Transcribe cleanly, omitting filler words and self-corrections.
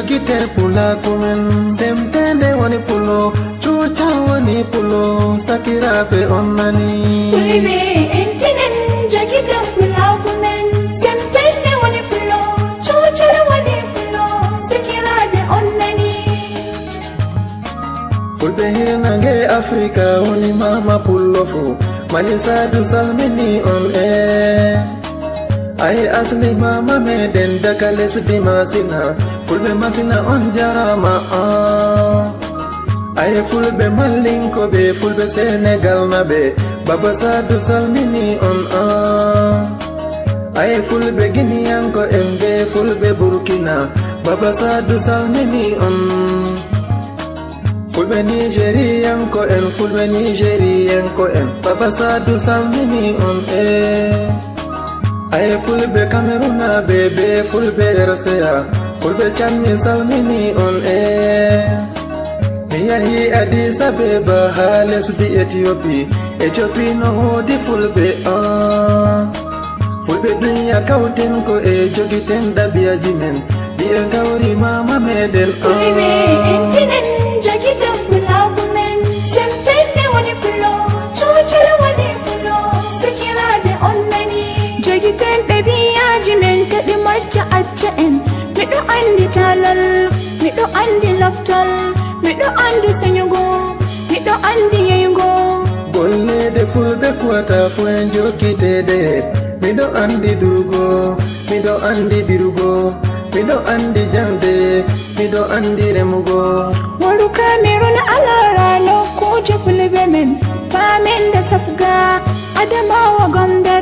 jogite pula kumen semtende woni pulo chucha woni pulo sakirabe onnani Fulbe entinen jogite pula kumen semtende woni pulo chucha woni pulo sakirabe onnani Fulbe hirnange Afrika woni mama pullofu Manisa du salmini on Ay asli mama meden daga lesdi masina Fulbe masina on jarama Ay fulbe malinko be fulbe Senegal nabe Baba Sadu salmini on Ay fulbe Guineanko be fulbe Burkina Baba Sadu salmini on Fulbe Nigerianko fulbe Nigerianko Baba Sadu salmini on Ay fulbe Cameroona bebe fulbe RCA fulbe Chammi salmini on Miyahi Addis Abeba ha lesdi Ethiopia no hodi fulbe Fulbe dunya kawten ko jogiten dabiyaji men Di kawri mama meden Fulbe entinen jogite pula kumen semtende woni pulo chucha woni pulo sakirabe onnani jogiten dabiyaji men kadi macca acca en mido andi talal mido andi laftal mido andi senyugo mido andi yeyugo Bolle de fulbe kwata fuen jogitede mido andi dugo mido andi birugo mido andi jande mido andi remugo Waru Cameroon alara no kuje fulbe men famen da safga Adamawa Gombe